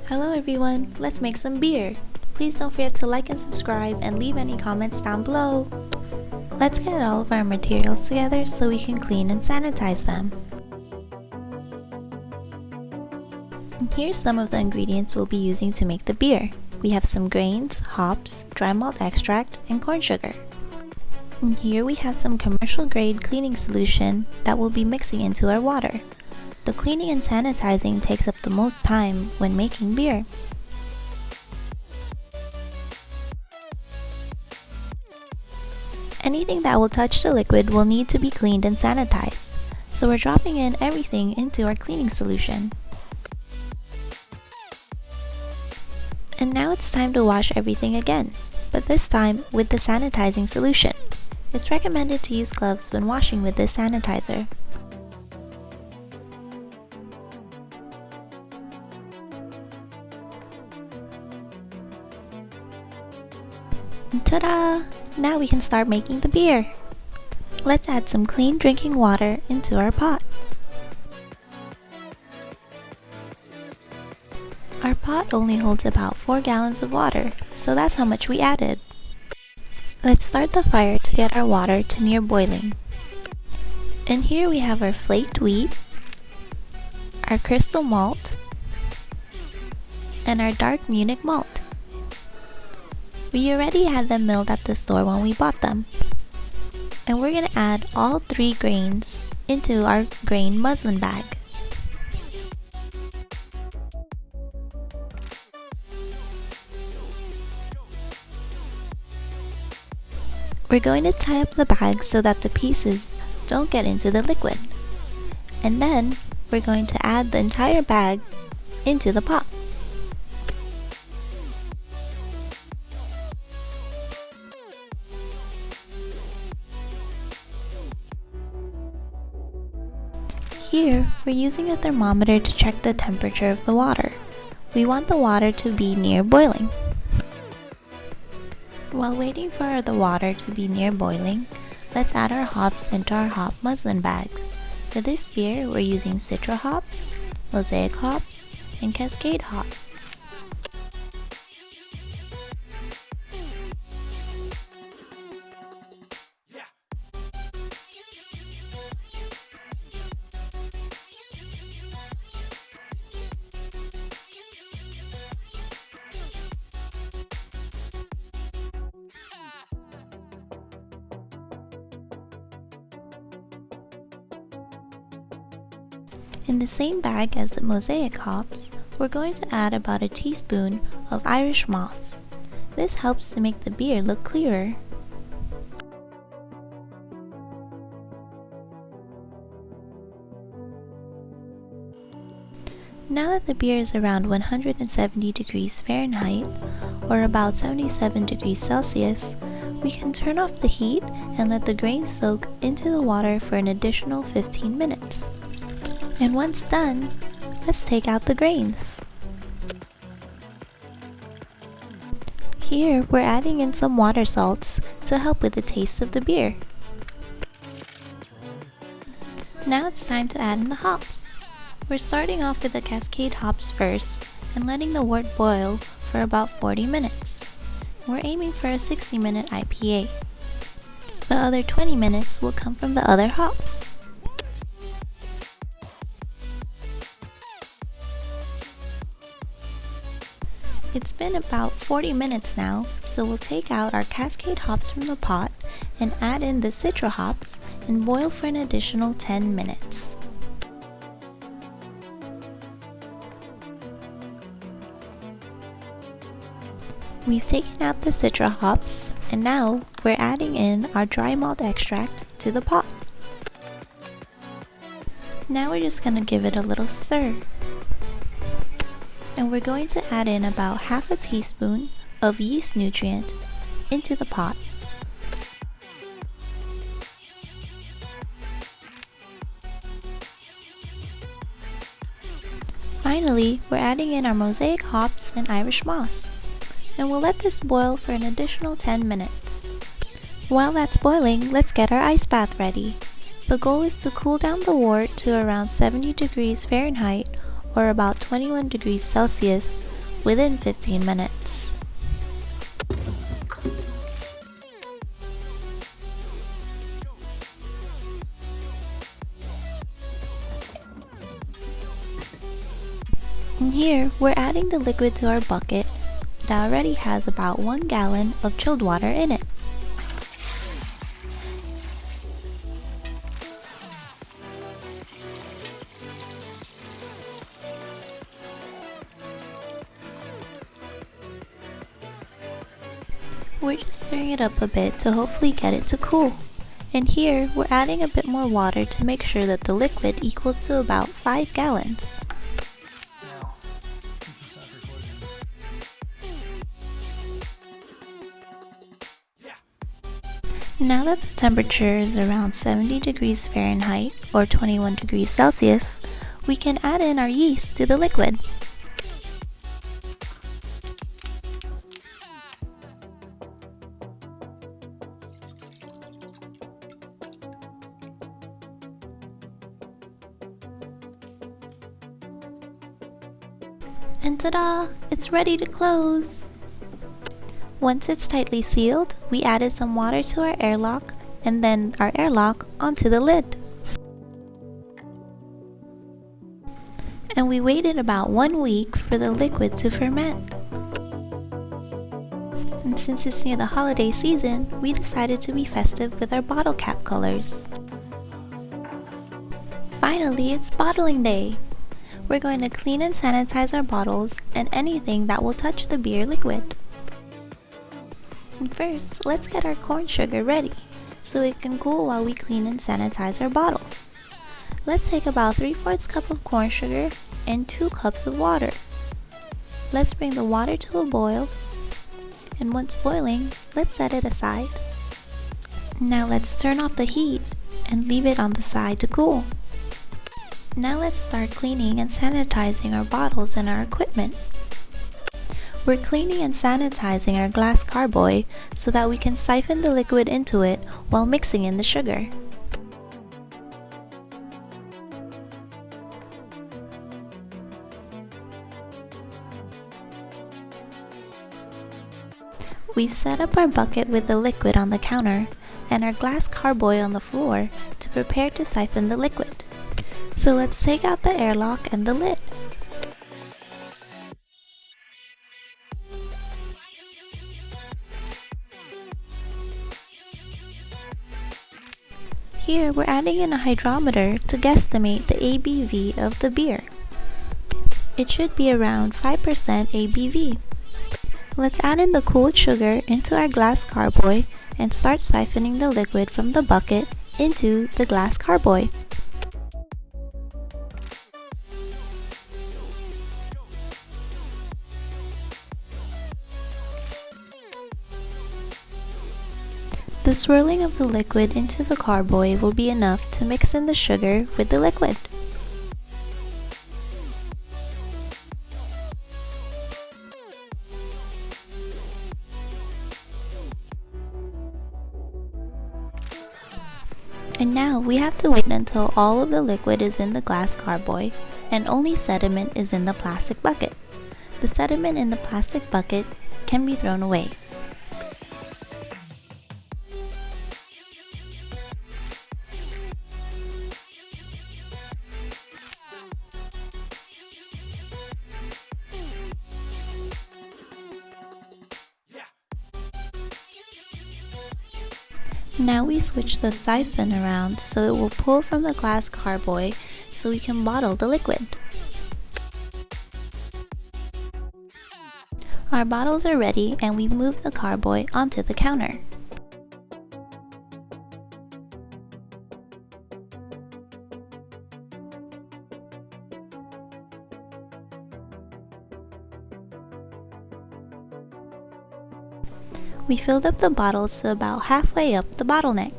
Hello everyone, let's make some beer. Please don't forget to like and subscribe and leave any comments down below. Let's get all of our materials together so we can clean and sanitize them. And here's some of the ingredients we'll be using to make the beer. We have some grains, hops, dry malt extract, and corn sugar. And here we have some commercial grade cleaning solution that we'll be mixing into our water. The cleaning and sanitizing takes up the most time when making beer. Anything that will touch the liquid will need to be cleaned and sanitized, so we're dropping in everything into our cleaning solution. And now it's time to wash everything again, but this time with the sanitizing solution. It's recommended to use gloves when washing with this sanitizer. Ta-da! Now we can start making the beer. Let's add some clean drinking water into our pot. Our pot only holds about 4 gallons of water, so that's how much we added. Let's start the fire to get our water to near boiling. And here we have our flaked wheat, our crystal malt, and our dark Munich malt. We already had them milled at the store when we bought them. And we're going to add all 3 grains into our grain muslin bag. We're going to tie up the bag so that the pieces don't get into the liquid. And then we're going to add the entire bag into the pot. Here, we're using a thermometer to check the temperature of the water. We want the water to be near boiling. While waiting for the water to be near boiling, let's add our hops into our hop muslin bags. For this beer, we're using Citra hops, Mosaic hops, and Cascade hops. In the same bag as the Mosaic hops, we're going to add about a teaspoon of Irish moss. This helps to make the beer look clearer. Now that the beer is around 170 degrees Fahrenheit, or about 77 degrees Celsius, we can turn off the heat and let the grains soak into the water for an additional 15 minutes. And once done, let's take out the grains. Here, we're adding in some water salts to help with the taste of the beer. Now it's time to add in the hops. We're starting off with the Cascade hops first and letting the wort boil for about 40 minutes. We're aiming for a 60-minute IPA. The other 20 minutes will come from the other hops. It's been about 40 minutes now, so we'll take out our Cascade hops from the pot and add in the Citra hops and boil for an additional 10 minutes. We've taken out the Citra hops and now we're adding in our dry malt extract to the pot. Now we're just going to give it a little stir. And we're going to add in about half a teaspoon of yeast nutrient into the pot. Finally, we're adding in our Mosaic hops and Irish moss. And we'll let this boil for an additional 10 minutes. While that's boiling, let's get our ice bath ready. The goal is to cool down the wort to around 70 degrees Fahrenheit or about 21 degrees Celsius within 15 minutes. And here, we're adding the liquid to our bucket that already has about 1 gallon of chilled water in it. We're just stirring it up a bit to hopefully get it to cool. And here, we're adding a bit more water to make sure that the liquid equals to about 5 gallons. Now that the temperature is around 70 degrees Fahrenheit or 21 degrees Celsius, we can add in our yeast to the liquid. And ta-da! It's ready to close! Once it's tightly sealed, we added some water to our airlock and then our airlock onto the lid. And we waited about 1 week for the liquid to ferment. And since it's near the holiday season, we decided to be festive with our bottle cap colors. Finally, it's bottling day! We're going to clean and sanitize our bottles and anything that will touch the beer liquid. First, let's get our corn sugar ready so it can cool while we clean and sanitize our bottles. Let's take about 3/4 cup of corn sugar and 2 cups of water. Let's bring the water to a boil, and once boiling, let's set it aside. Now let's turn off the heat and leave it on the side to cool. Now let's start cleaning and sanitizing our bottles and our equipment. We're cleaning and sanitizing our glass carboy so that we can siphon the liquid into it while mixing in the sugar. We've set up our bucket with the liquid on the counter and our glass carboy on the floor to prepare to siphon the liquid. So let's take out the airlock and the lid. Here, we're adding in a hydrometer to guesstimate the ABV of the beer. It should be around 5% ABV. Let's add in the cooled sugar into our glass carboy and start siphoning the liquid from the bucket into the glass carboy. The swirling of the liquid into the carboy will be enough to mix in the sugar with the liquid. And now we have to wait until all of the liquid is in the glass carboy and only sediment is in the plastic bucket. The sediment in the plastic bucket can be thrown away. Now we switch the siphon around so it will pull from the glass carboy so we can bottle the liquid. Our bottles are ready and we've moved the carboy onto the counter. We filled up the bottles to about halfway up the bottleneck.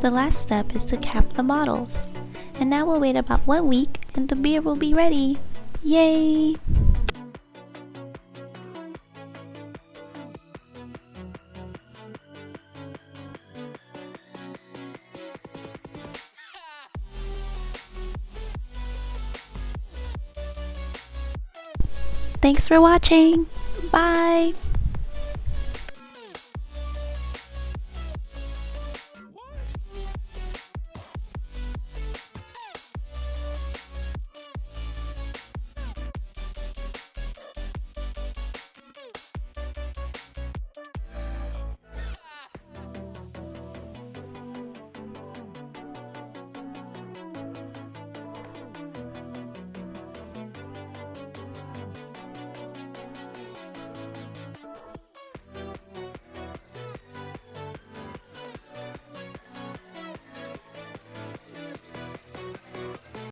The last step is to cap the bottles. And now we'll wait about 1 week and the beer will be ready. Yay! Thanks for watching. Bye!